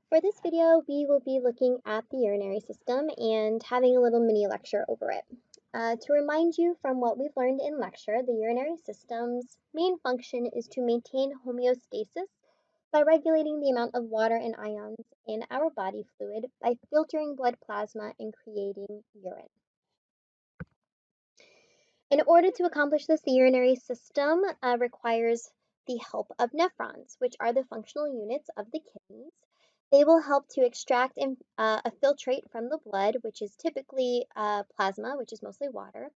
For this video, we will be looking at the urinary system and having a little mini lecture over it. To remind you from what we've learned in lecture, the urinary system's main function is to maintain homeostasis by regulating the amount of water and ions in our body fluid by filtering blood plasma and creating urine. In order to accomplish this, the urinary system requires the help of nephrons, which are the functional units of the kidneys. They will help to extract and filtrate from the blood, which is typically plasma, which is mostly water,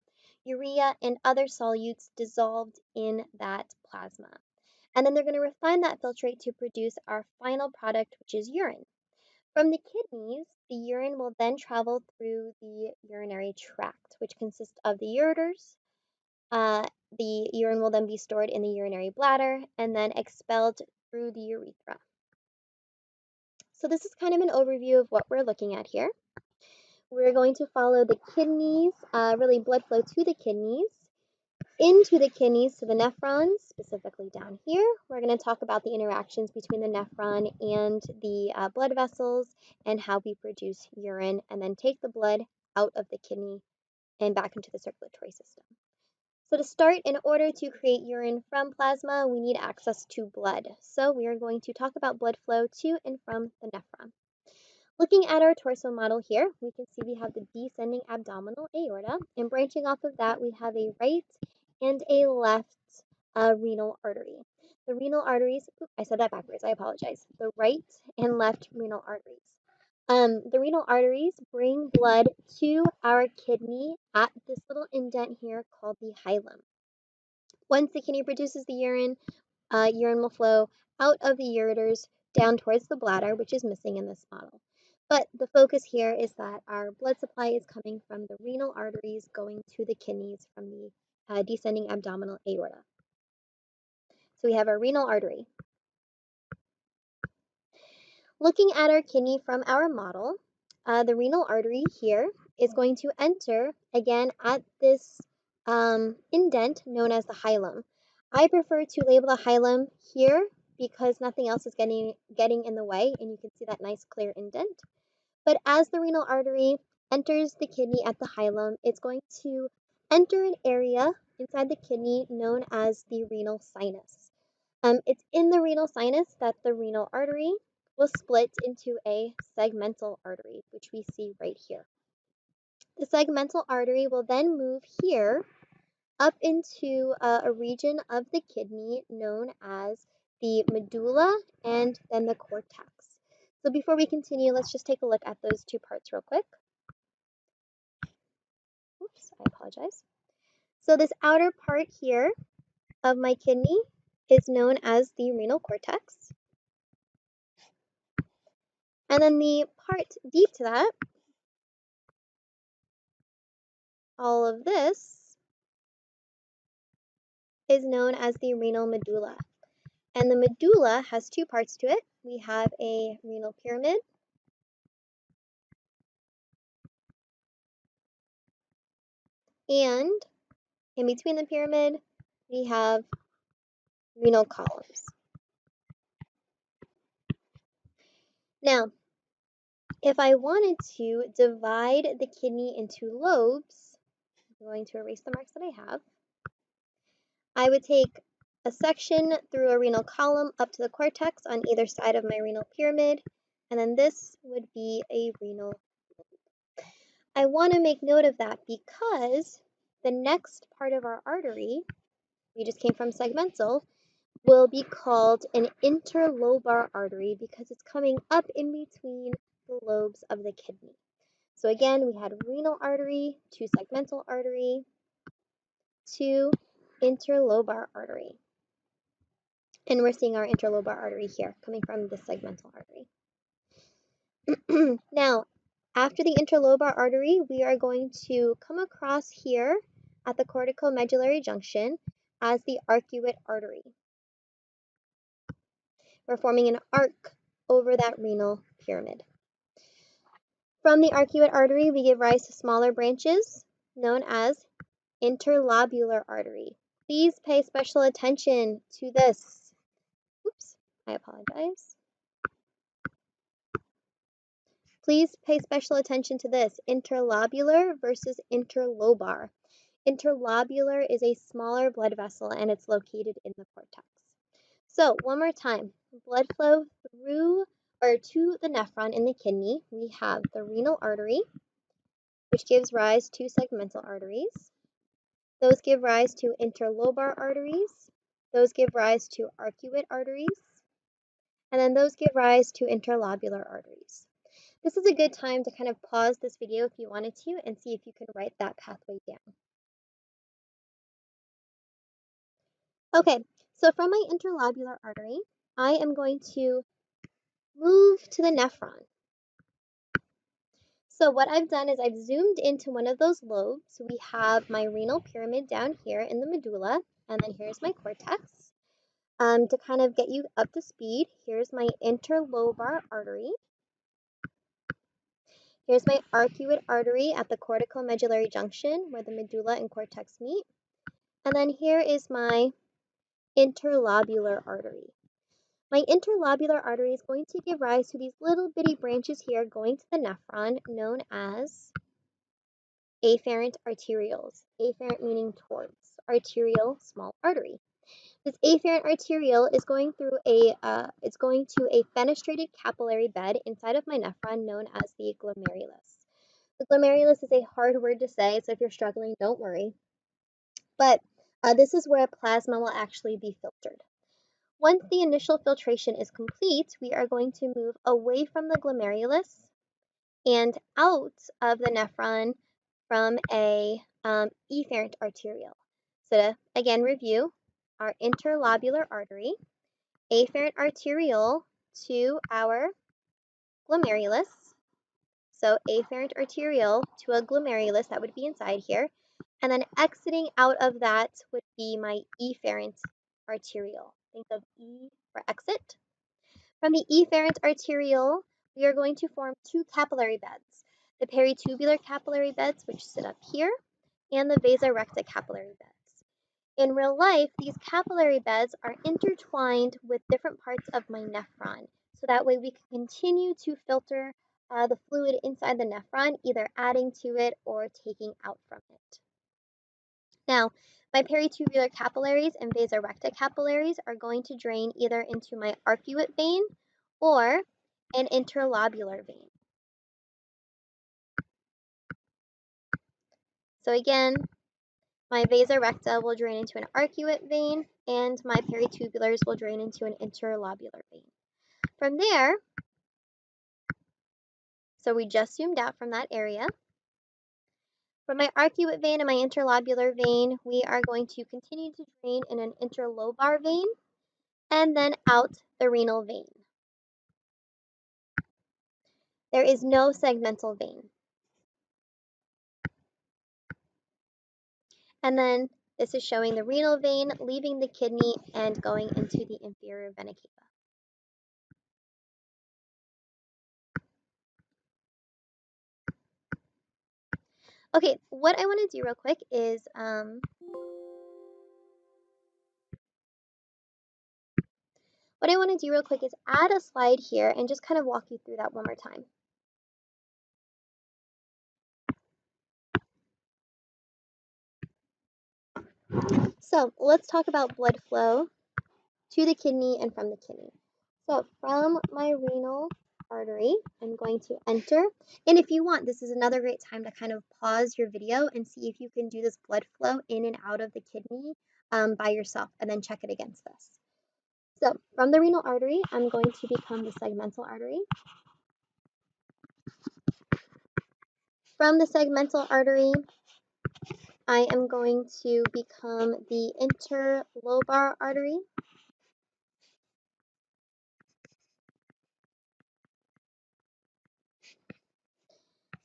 urea, and other solutes dissolved in that plasma. And then they're going to refine that filtrate to produce our final product, which is urine. From the kidneys, the urine will then travel through the urinary tract, which consists of the ureters. The urine will then be stored in the urinary bladder and then expelled through the urethra. So this is kind of an overview of what we're looking at here. We're going to follow the kidneys, really blood flow to the kidneys, into the kidneys to the nephrons, specifically down here. We're going to talk about the interactions between the nephron and the blood vessels and how we produce urine, and then take the blood out of the kidney and back into the circulatory system. So to start, in order to create urine from plasma, we need access to blood. So we are going to talk about blood flow to and from the nephron. Looking at our torso model here, we can see we have the descending abdominal aorta, and branching off of that, we have a right and a left renal artery. The renal arteries, I said that backwards, I apologize. The right and left renal arteries. The renal arteries bring blood to our kidney at this little indent here called the hilum. Once the kidney produces the urine, urine will flow out of the ureters down towards the bladder, which is missing in this model. But the focus here is that our blood supply is coming from the renal arteries going to the kidneys from the descending abdominal aorta. So we have our renal artery. Looking at our kidney from our model, the renal artery here is going to enter again at this indent known as the hilum. I prefer to label the hilum here because nothing else is getting in the way, and you can see that nice clear indent. But as the renal artery enters the kidney at the hilum, it's going to enter an area inside the kidney known as the renal sinus. It's in the renal sinus that the renal artery will split into a segmental artery, which we see right here. The segmental artery will then move here up into a region of the kidney known as the medulla and then the cortex. So before we continue, let's just take a look at those two parts real quick. Oops, I apologize. So this outer part here of my kidney is known as the renal cortex. And then the part deep to that, all of this, is known as the renal medulla. And the medulla has two parts to it. We have a renal pyramid and in between the pyramid, we have renal columns. Now, if I wanted to divide the kidney into lobes, I'm going to erase the marks that I have. I would take a section through a renal column up to the cortex on either side of my renal pyramid, and then this would be a renal lobe. I want to make note of that because the next part of our artery, we just came from segmental, will be called an interlobar artery because it's coming up in between the lobes of the kidney. So again, we had renal artery to segmental artery to interlobar artery. And we're seeing our interlobar artery here coming from the segmental artery. Now, after the interlobar artery, we are going to come across here at the corticomedullary junction as the arcuate artery. We're forming an arc over that renal pyramid. From the arcuate artery, we give rise to smaller branches known as interlobular artery. Please pay special attention to this. Oops, I apologize. Please pay special attention to this, interlobular versus interlobar. Interlobular is a smaller blood vessel and it's located in the cortex. So one more time, blood flow through or to the nephron in the kidney. We have the renal artery, which gives rise to segmental arteries. Those give rise to interlobar arteries. Those give rise to arcuate arteries. And then those give rise to interlobular arteries. This is a good time to kind of pause this video if you wanted to and see if you can write that pathway down. Okay, so from my interlobular artery, I am going to move to the nephron. So what I've done is I've zoomed into one of those lobes. We have my renal pyramid down here in the medulla, and then here's my cortex. To kind of get you up to speed, here's my interlobar artery. Here's my arcuate artery at the corticomedullary junction where the medulla and cortex meet. And then here is my interlobular artery. My interlobular artery is going to give rise to these little bitty branches here going to the nephron known as afferent arterioles. Afferent meaning towards, arterial, small artery. This afferent arteriole is going through it's going to a fenestrated capillary bed inside of my nephron known as the glomerulus. The glomerulus is a hard word to say, so if you're struggling, don't worry. But this is where plasma will actually be filtered. Once the initial filtration is complete, we are going to move away from the glomerulus and out of the nephron from a efferent arteriole. So to, again, review, our interlobular artery, afferent arteriole to our glomerulus. So afferent arteriole to a glomerulus, that would be inside here. And then exiting out of that would be my efferent arteriole. Think of E for exit. From the efferent arteriole, we are going to form two capillary beds, the peritubular capillary beds, which sit up here, and the vasa recta capillary beds. In real life, these capillary beds are intertwined with different parts of my nephron, so that way we can continue to filter the fluid inside the nephron, either adding to it or taking out from it. Now, my peritubular capillaries and vasa recta capillaries are going to drain either into my arcuate vein or an interlobular vein. So again, my vasa recta will drain into an arcuate vein, and my peritubulars will drain into an interlobular vein. From there, so we just zoomed out from that area. From my arcuate vein and my interlobular vein, we are going to continue to drain in an interlobar vein, and then out the renal vein. There is no segmental vein. And then this is showing the renal vein leaving the kidney and going into the inferior vena cava. Okay, what I want to do real quick is add a slide here and just kind of walk you through that one more time. So let's talk about blood flow to the kidney and from the kidney. So from my renal artery, I'm going to enter. And if you want, this is another great time to kind of pause your video and see if you can do this blood flow in and out of the kidney by yourself and then check it against this. So from the renal artery, I'm going to become the segmental artery. From the segmental artery, I am going to become the interlobar artery.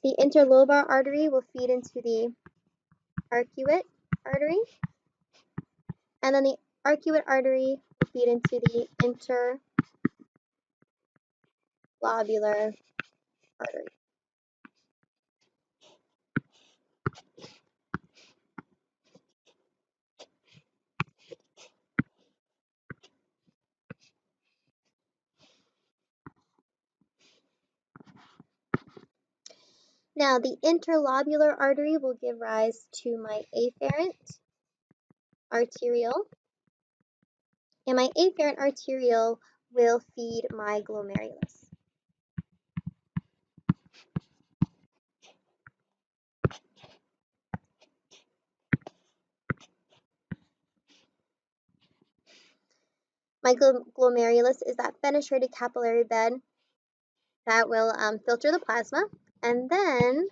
The interlobar artery will feed into the arcuate artery, and then the arcuate artery will feed into the interlobular artery. Now, the interlobular artery will give rise to my afferent arteriole, and my afferent arteriole will feed my glomerulus. My glomerulus is that fenestrated capillary bed that will filter the plasma, and then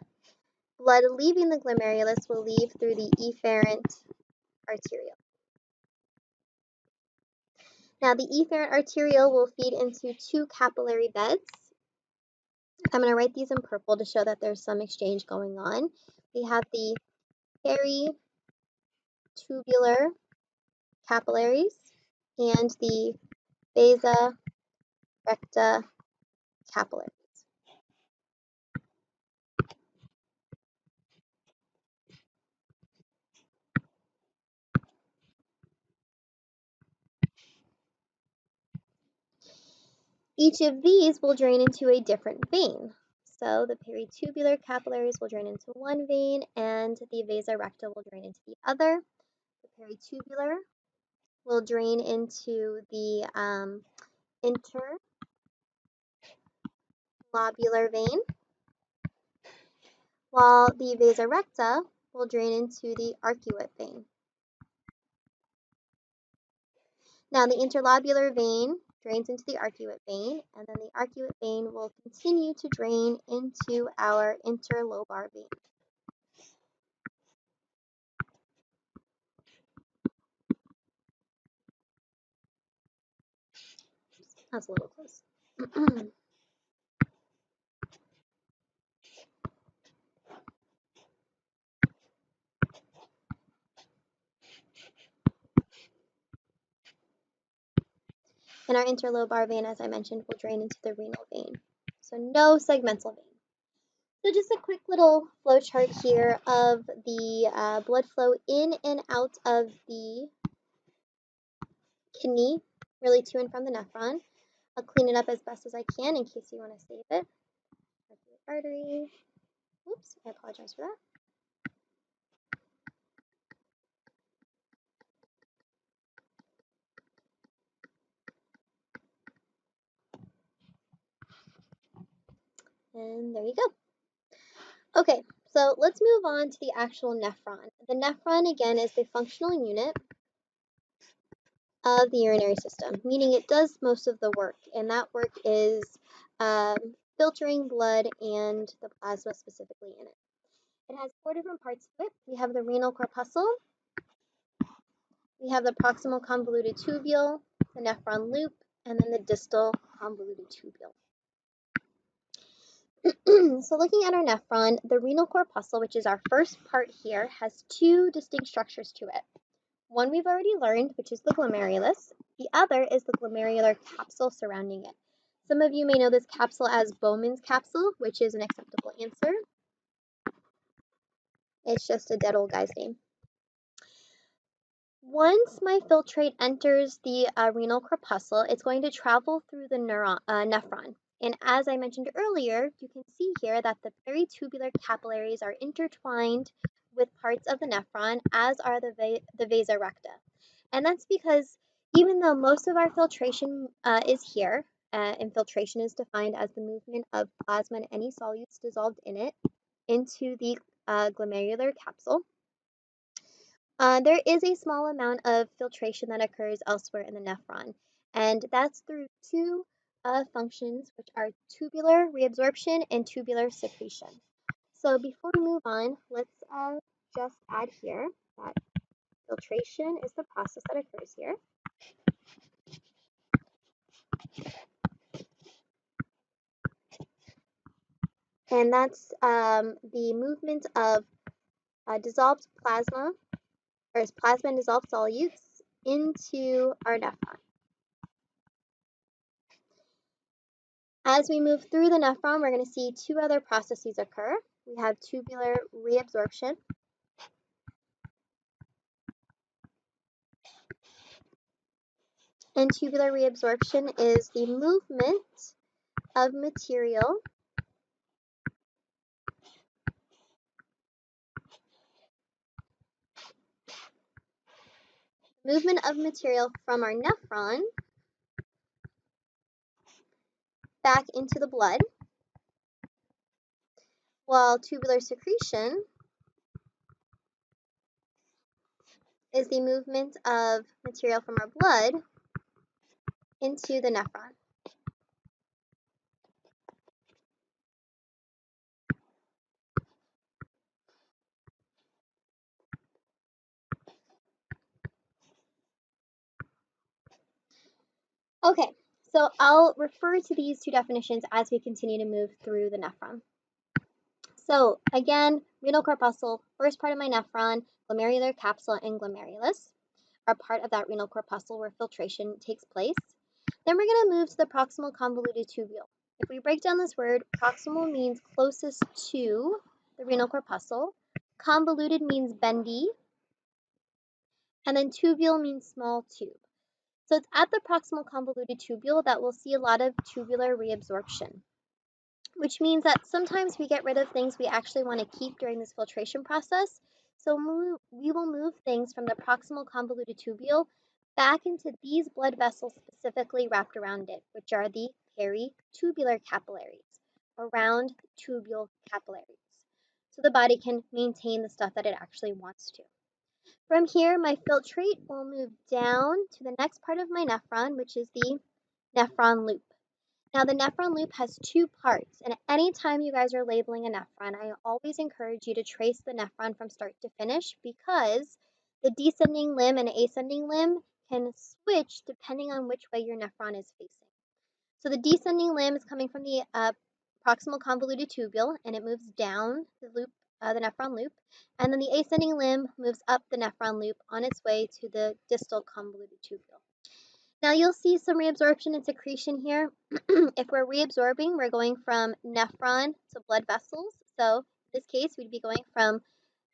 blood leaving the glomerulus will leave through the efferent arteriole. Now, the efferent arteriole will feed into two capillary beds. I'm going to write these in purple to show that there's some exchange going on. We have the peritubular capillaries and the vasa recta capillaries. Each of these will drain into a different vein. So the peritubular capillaries will drain into one vein, and the vasa recta will drain into the other. The peritubular will drain into the interlobular vein, while the vasa recta will drain into the arcuate vein. Now, the interlobular vein drains into the arcuate vein, and then the arcuate vein will continue to drain into our interlobar vein. That's a little close. And our interlobar vein, as I mentioned, will drain into the renal vein. So no segmental vein. So just a quick little flow chart here of the blood flow in and out of the kidney, really to and from the nephron. I'll clean it up as best as I can in case you want to save it. Artery. Oops, I apologize for that. And there you go. Okay, so let's move on to the actual nephron. The nephron, again, is the functional unit of the urinary system, meaning it does most of the work, and that work is filtering blood and the plasma specifically in it. It has four different parts to it. We have the renal corpuscle, we have the proximal convoluted tubule, the nephron loop, and then the distal convoluted tubule. So looking at our nephron, the renal corpuscle, which is our first part here, has two distinct structures to it. One we've already learned, which is the glomerulus. The other is the glomerular capsule surrounding it. Some of you may know this capsule as Bowman's capsule, which is an acceptable answer. It's just a dead old guy's name. Once my filtrate enters the renal corpuscle, it's going to travel through the nephron. And as I mentioned earlier, you can see here that the peritubular capillaries are intertwined with parts of the nephron, as are the vasa recta. And that's because even though most of our filtration is here, infiltration is defined as the movement of plasma and any solutes dissolved in it into the glomerular capsule, there is a small amount of filtration that occurs elsewhere in the nephron, and that's through two functions, which are tubular reabsorption and tubular secretion. So before we move on, let's just add here that filtration is the process that occurs here. And that's the movement of dissolved plasma, or plasma and dissolved solutes into our nephron. As we move through the nephron, we're going to see two other processes occur. We have tubular reabsorption. And tubular reabsorption is the movement of material movement of material from our nephron back into the blood, while tubular secretion is the movement of material from our blood into the nephron. Okay, so I'll refer to these two definitions as we continue to move through the nephron. So again, renal corpuscle, first part of my nephron, glomerular capsule and glomerulus are part of that renal corpuscle where filtration takes place. Then we're going to move to the proximal convoluted tubule. If we break down this word, proximal means closest to the renal corpuscle, convoluted means bendy, and then tubule means small tube. So it's at the proximal convoluted tubule that we'll see a lot of tubular reabsorption, which means that sometimes we get rid of things we actually want to keep during this filtration process. So we will move things from the proximal convoluted tubule back into these blood vessels specifically wrapped around it, which are the peritubular capillaries, around tubule capillaries. So the body can maintain the stuff that it actually wants to. From here, my filtrate will move down to the next part of my nephron, which is the nephron loop. Now, the nephron loop has two parts, and anytime you guys are labeling a nephron, I always encourage you to trace the nephron from start to finish because the descending limb and ascending limb can switch depending on which way your nephron is facing. So the descending limb is coming from the proximal convoluted tubule, and it moves down the loop, the nephron loop, and then the ascending limb moves up the nephron loop on its way to the distal convoluted tubule. Now you'll see some reabsorption and secretion here. If we're reabsorbing, we're going from nephron to blood vessels. So in this case, we'd be going from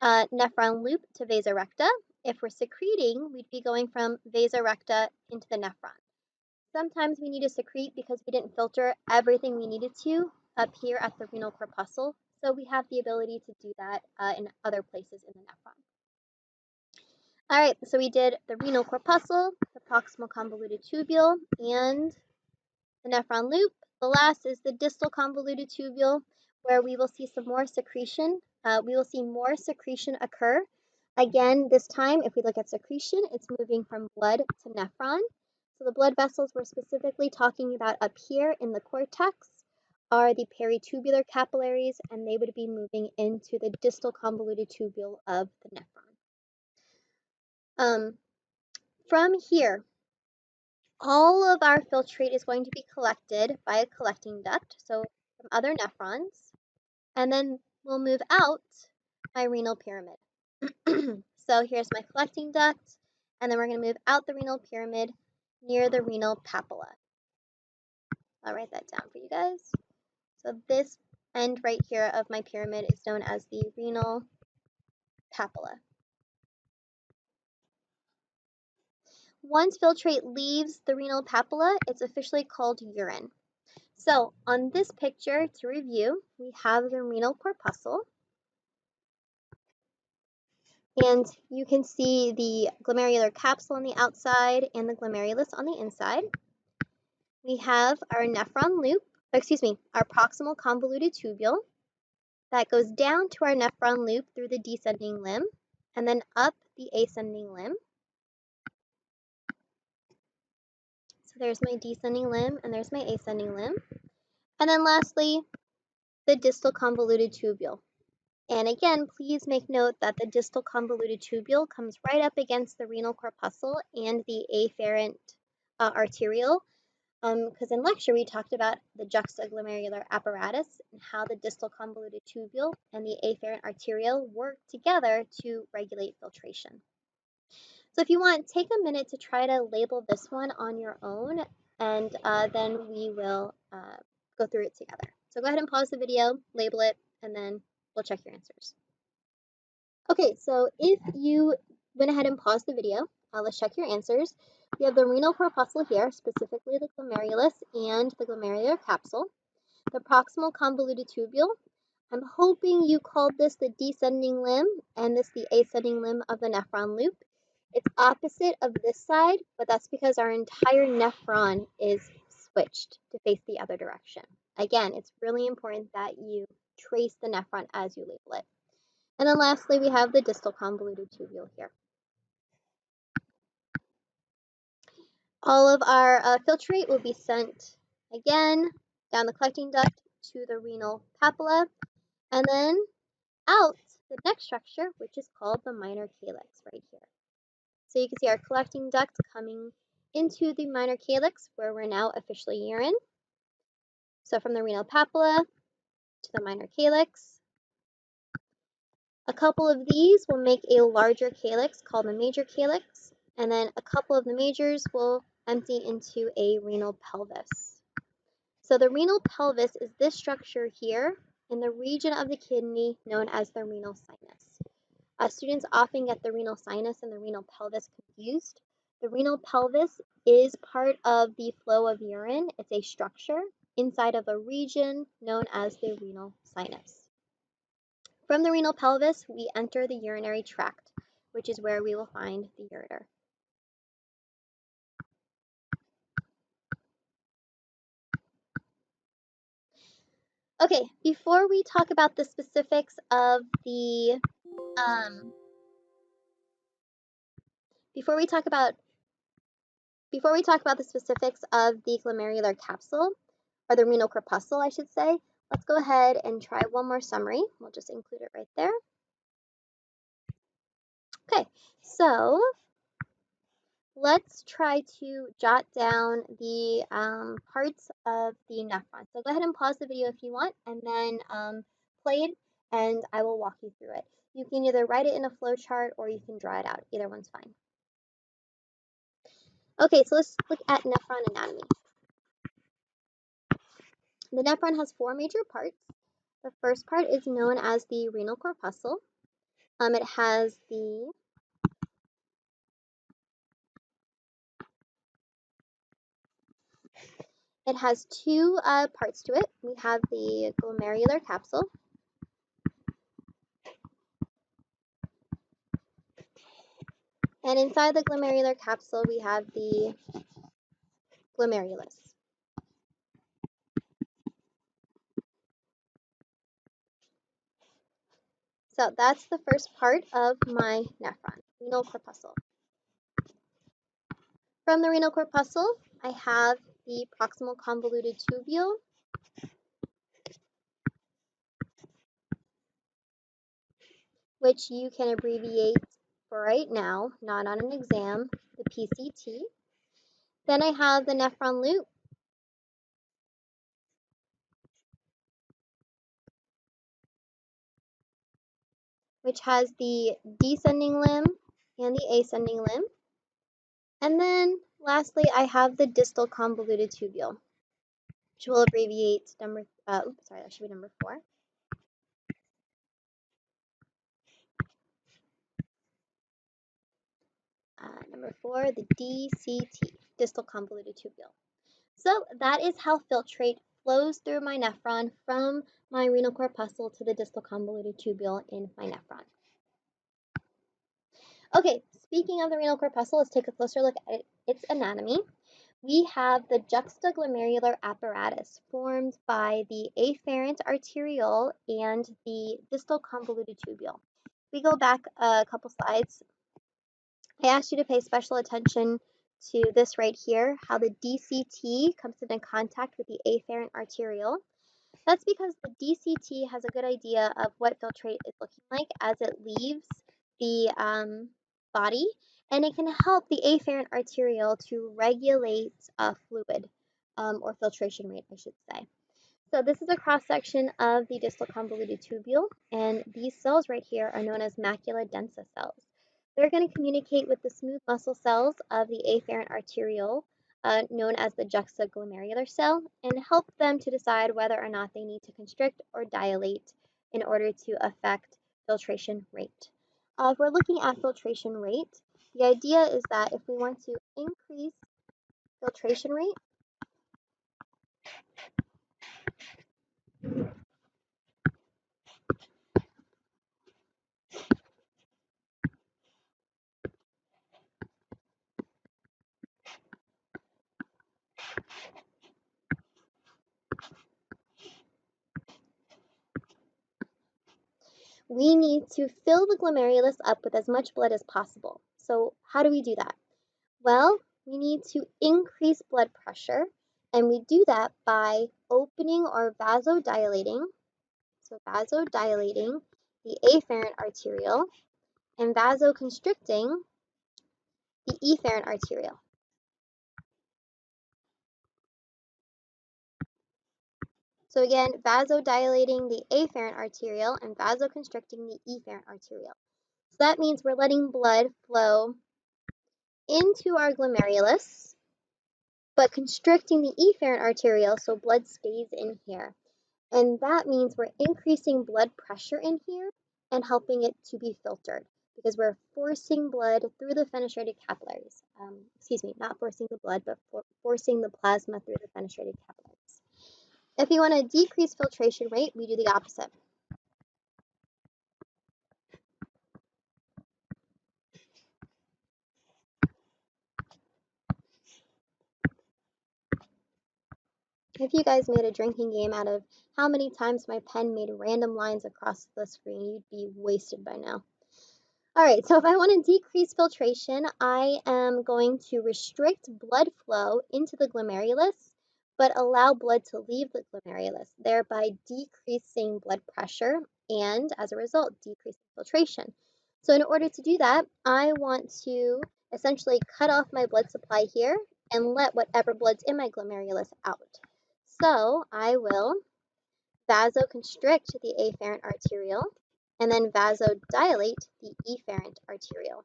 nephron loop to vasa recta. If we're secreting, we'd be going from vasa recta into the nephron. Sometimes we need to secrete because we didn't filter everything we needed to up here at the renal corpuscle. So we have the ability to do that in other places in the nephron. All right, so we did the renal corpuscle, the proximal convoluted tubule, and the nephron loop. The last is the distal convoluted tubule, where we will see some more secretion. We will see more secretion occur. Again, this time, if we look at secretion, it's moving from blood to nephron. So the blood vessels we're specifically talking about up here in the cortex are the peritubular capillaries, and they would be moving into the distal convoluted tubule of the nephron. From here, all of our filtrate is going to be collected by a collecting duct, so from other nephrons, and then we'll move out my renal pyramid. So here's my collecting duct, and then we're going to move out the renal pyramid near the renal papilla. I'll write that down for you guys. So this end right here of my pyramid is known as the renal papilla. Once filtrate leaves the renal papilla, it's officially called urine. So on this picture, to review, we have the renal corpuscle. And you can see the glomerular capsule on the outside and the glomerulus on the inside. We have our nephron loop, our proximal convoluted tubule that goes down to our nephron loop through the descending limb and then up the ascending limb. So there's my descending limb and there's my ascending limb. And then lastly, the distal convoluted tubule. And again, please make note that the distal convoluted tubule comes right up against the renal corpuscle and the afferent arteriole, because in lecture we talked about the juxtaglomerular apparatus and how the distal convoluted tubule and the afferent arteriole work together to regulate filtration. So if you want, take a minute to try to label this one on your own, and then we will go through it together. So go ahead and pause the video, label it, and then we'll check your answers. Okay, so if you went ahead and paused the video, let's check your answers. We have the renal corpuscle here, specifically the glomerulus and the glomerular capsule. The proximal convoluted tubule, I'm hoping you called this the descending limb and this the ascending limb of the nephron loop. It's opposite of this side, but that's because our entire nephron is switched to face the other direction. Again, it's really important that you trace the nephron as you label it. And then lastly, we have the distal convoluted tubule here. All of our filtrate will be sent again down the collecting duct to the renal papilla, and then out the next structure, which is called the minor calyx right here. So you can see our collecting duct coming into the minor calyx, where we're now officially urine. So from the renal papilla to the minor calyx. A couple of these will make a larger calyx called the major calyx, and then a couple of the majors will empty into a renal pelvis. So the renal pelvis is this structure here in the region of the kidney known as the renal sinus. Students often get the renal sinus and the renal pelvis confused. The renal pelvis is part of the flow of urine. It's a structure inside of a region known as the renal sinus. From the renal pelvis, we enter the urinary tract, which is where we will find the ureter. Okay, before we talk about the specifics of the before we talk about the specifics of the glomerular capsule, or the renal corpuscle, I should say, let's go ahead and try one more summary. We'll just include it right there. Okay, so let's try to jot down the parts of the nephron. So go ahead and pause the video if you want, and then play it, and I will walk you through it. You can either write it in a flow chart or you can draw it out. Either one's fine. Okay, so let's look at nephron anatomy. The nephron has four major parts. The first part is known as the renal corpuscle. It has two parts to it. We have the glomerular capsule, and inside the glomerular capsule we have the glomerulus. So that's the first part of my nephron, renal corpuscle. From the renal corpuscle, I have the proximal convoluted tubule, which you can abbreviate for right now, not on an exam, the PCT. Then I have the nephron loop, which has the descending limb and the ascending limb. And then lastly, I have the distal convoluted tubule, which will abbreviate that should be number 4. Number 4, the DCT, distal convoluted tubule. So that is how filtrate flows through my nephron from my renal corpuscle to the distal convoluted tubule in my nephron. Okay, speaking of the renal corpuscle, let's take a closer look at its anatomy. We have the juxtaglomerular apparatus formed by the afferent arteriole and the distal convoluted tubule. If we go back a couple slides, I asked you to pay special attention to this right here, how the DCT comes into contact with the afferent arteriole. That's because the DCT has a good idea of what filtrate is looking like as it leaves the body, and it can help the afferent arteriole to regulate fluid or filtration rate, I should say. So this is a cross-section of the distal convoluted tubule, and these cells right here are known as macula densa cells. They're going to communicate with the smooth muscle cells of the afferent arteriole, known as the juxtaglomerular cell, and help them to decide whether or not they need to constrict or dilate in order to affect filtration rate. If we're looking at filtration rate, the idea is that if we want to increase filtration rate, we need to fill the glomerulus up with as much blood as possible. So how do we do that? Well, we need to increase blood pressure, and we do that by opening or vasodilating, so vasodilating the afferent arteriole and vasoconstricting the efferent arteriole. So again, vasodilating the afferent arteriole and vasoconstricting the efferent arteriole. So that means we're letting blood flow into our glomerulus, but constricting the efferent arteriole so blood stays in here. And that means we're increasing blood pressure in here and helping it to be filtered because we're forcing blood through the fenestrated capillaries. Not forcing the blood, but forcing the plasma through the fenestrated capillaries. If you want to decrease filtration rate, we do the opposite. If you guys made a drinking game out of how many times my pen made random lines across the screen, you'd be wasted by now. All right, so if I want to decrease filtration, I am going to restrict blood flow into the glomerulus, but allow blood to leave the glomerulus, thereby decreasing blood pressure and, as a result, decreasing filtration. So in order to do that, I want to essentially cut off my blood supply here and let whatever blood's in my glomerulus out. So I will vasoconstrict the afferent arteriole and then vasodilate the efferent arteriole.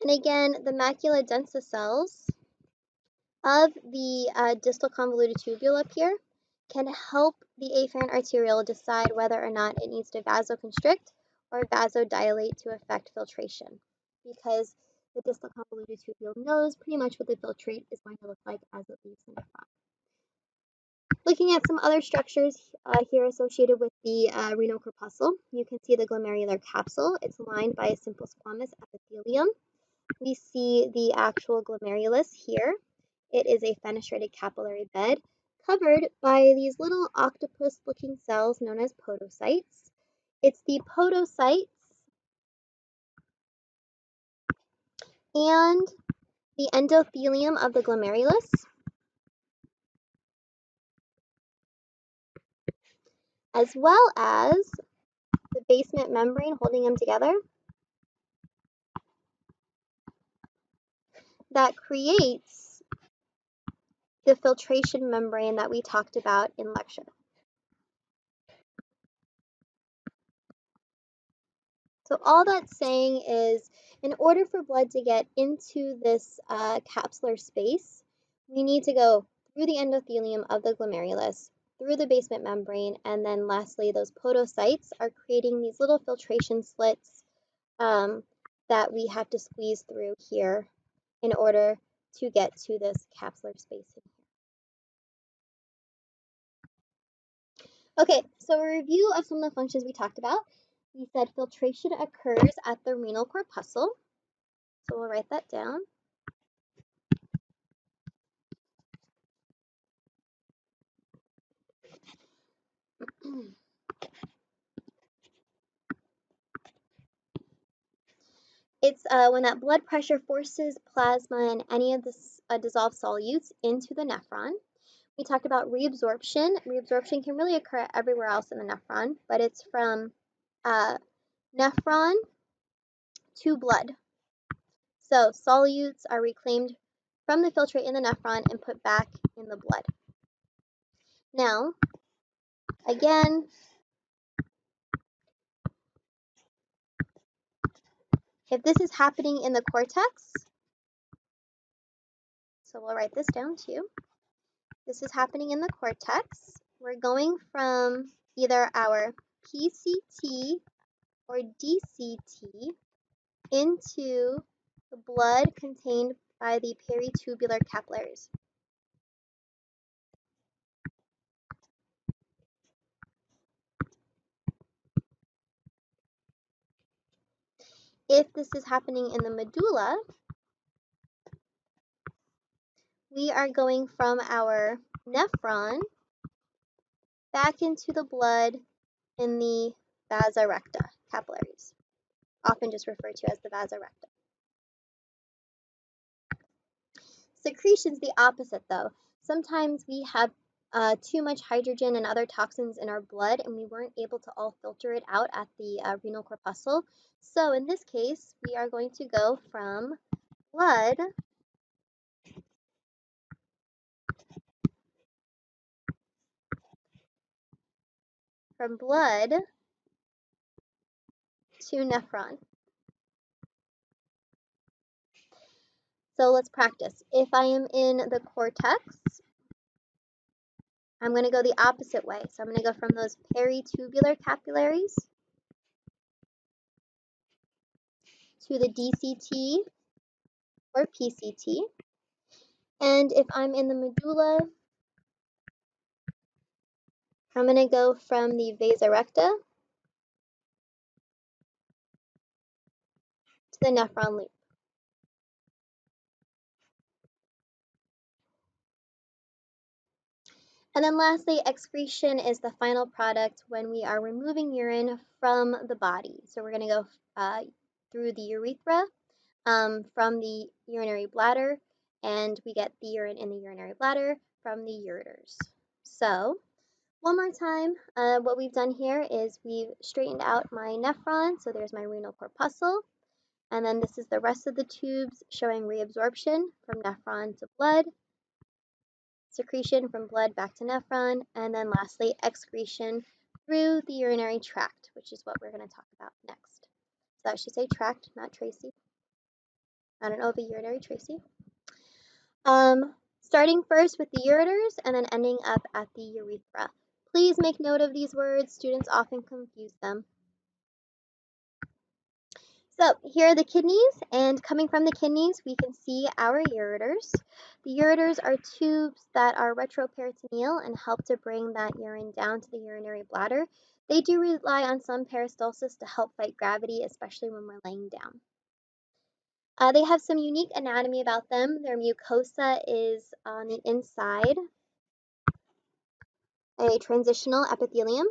And again, the macula densa cells of the distal convoluted tubule up here can help the afferent arteriole decide whether or not it needs to vasoconstrict or vasodilate to affect filtration, because the distal convoluted tubule knows pretty much what the filtrate is going to look like as it leaves the nephron. Looking at some other structures here associated with the renal corpuscle, you can see the glomerular capsule. It's lined by a simple squamous epithelium. We see the actual glomerulus here. It is a fenestrated capillary bed covered by these little octopus-looking cells known as podocytes. It's the podocytes and the endothelium of the glomerulus, as well as the basement membrane holding them together, that creates the filtration membrane that we talked about in lecture. So all that's saying is, in order for blood to get into this capsular space, we need to go through the endothelium of the glomerulus, through the basement membrane, and then lastly, those podocytes are creating these little filtration slits that we have to squeeze through here in order to get to this capsular space in here. Okay, so a review of some of the functions we talked about. We said filtration occurs at the renal corpuscle. So we'll write that down. It's when that blood pressure forces plasma and any of the dissolved solutes into the nephron. We talked about reabsorption. Reabsorption can really occur everywhere else in the nephron, but it's from nephron to blood. So solutes are reclaimed from the filtrate in the nephron and put back in the blood. Now, again, if this is happening in the cortex, so we'll write this down too. This is happening in the cortex. We're going from either our PCT or DCT into the blood contained by the peritubular capillaries. If this is happening in the medulla, we are going from our nephron back into the blood in the vasa recta capillaries, often just referred to as the vasa recta. Secretion's the opposite though. Sometimes we have too much hydrogen and other toxins in our blood and we weren't able to all filter it out at the renal corpuscle. So in this case, we are going to go from blood to nephron. So let's practice. If I am in the cortex, I'm going to go the opposite way. So I'm going to go from those peritubular capillaries to the DCT or PCT. And if I'm in the medulla, I'm going to go from the vasa recta to the nephron loop. And then lastly, excretion is the final product when we are removing urine from the body. So we're going to go through the urethra from the urinary bladder, and we get the urine in the urinary bladder from the ureters. So one more time, what we've done here is we've straightened out my nephron. So there's my renal corpuscle. And then this is the rest of the tubes showing reabsorption from nephron to blood, secretion from blood back to nephron, and then lastly, excretion through the urinary tract, which is what we're going to talk about next. So I should say tract, not Tracy. I don't know if a urinary Tracy. Starting first with the ureters and then ending up at the urethra. Please make note of these words. Students often confuse them. So here are the kidneys, and coming from the kidneys, we can see our ureters. The ureters are tubes that are retroperitoneal and help to bring that urine down to the urinary bladder. They do rely on some peristalsis to help fight gravity, especially when we're laying down. They have some unique anatomy about them. Their mucosa is on the inside, a transitional epithelium.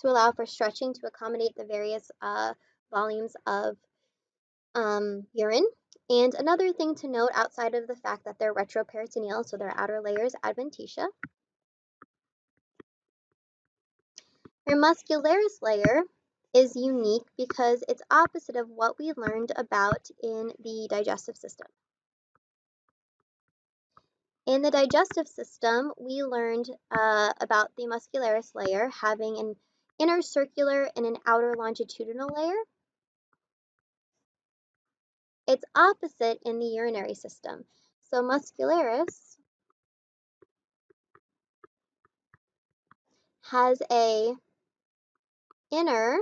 To allow for stretching to accommodate the various volumes of urine. And another thing to note outside of the fact that they're retroperitoneal, so their outer layer is adventitia, their muscularis layer is unique because it's opposite of what we learned about in the digestive system. In the digestive system, we learned about the muscularis layer having an inner circular and an outer longitudinal layer. It's opposite in the urinary system. So muscularis has a inner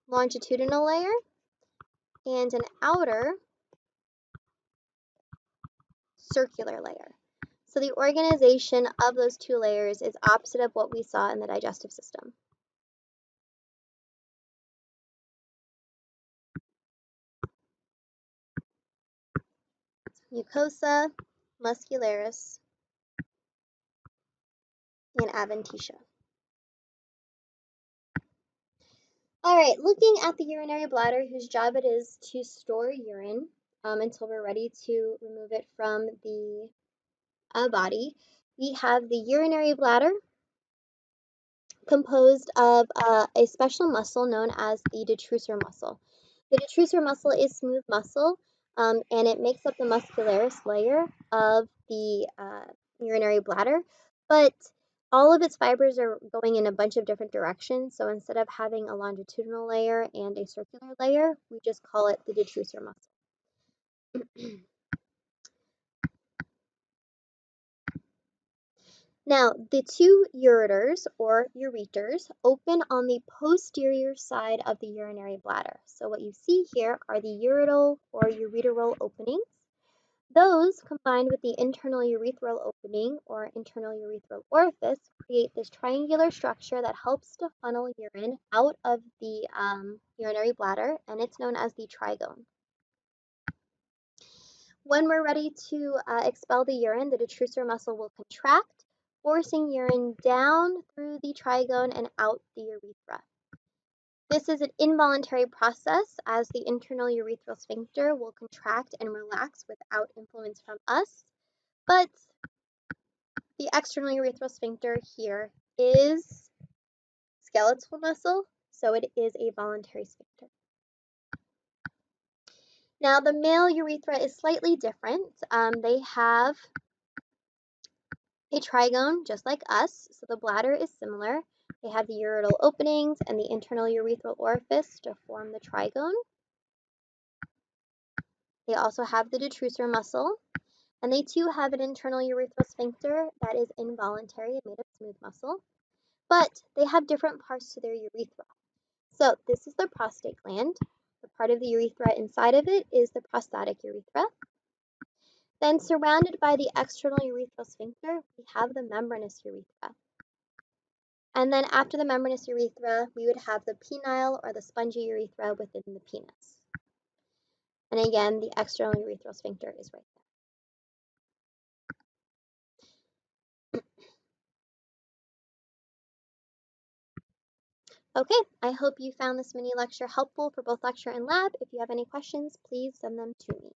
longitudinal layer and an outer circular layer. So the organization of those two layers is opposite of what we saw in the digestive system. Mucosa, muscularis, and adventitia. All right, looking at the urinary bladder, whose job it is to store urine until we're ready to remove it from the body, we have the urinary bladder composed of a special muscle known as the detrusor muscle. The detrusor muscle is smooth muscle, and it makes up the muscularis layer of the urinary bladder, but all of its fibers are going in a bunch of different directions. So instead of having a longitudinal layer and a circular layer, we just call it the detrusor muscle. Now, the two ureters or ureters open on the posterior side of the urinary bladder. So what you see here are the ureteral or ureteral openings. Those, combined with the internal urethral opening or internal urethral orifice, create this triangular structure that helps to funnel urine out of the urinary bladder, and it's known as the trigone. When we're ready to expel the urine, the detrusor muscle will contract, forcing urine down through the trigone and out the urethra. This is an involuntary process as the internal urethral sphincter will contract and relax without influence from us, but the external urethral sphincter here is skeletal muscle, so it is a voluntary sphincter. Now, the male urethra is slightly different. They have a trigone just like us, so the bladder is similar. They have the ureteral openings and the internal urethral orifice to form the trigone. They also have the detrusor muscle, and they too have an internal urethral sphincter that is involuntary, made of smooth muscle, but they have different parts to their urethra. So this is the prostate gland. The part of the urethra inside of it is the prostatic urethra. Then surrounded by the external urethral sphincter, we have the membranous urethra. And then after the membranous urethra, we would have the penile or the spongy urethra within the penis. And again, the external urethral sphincter is right there. Okay, I hope you found this mini lecture helpful for both lecture and lab. If you have any questions, please send them to me.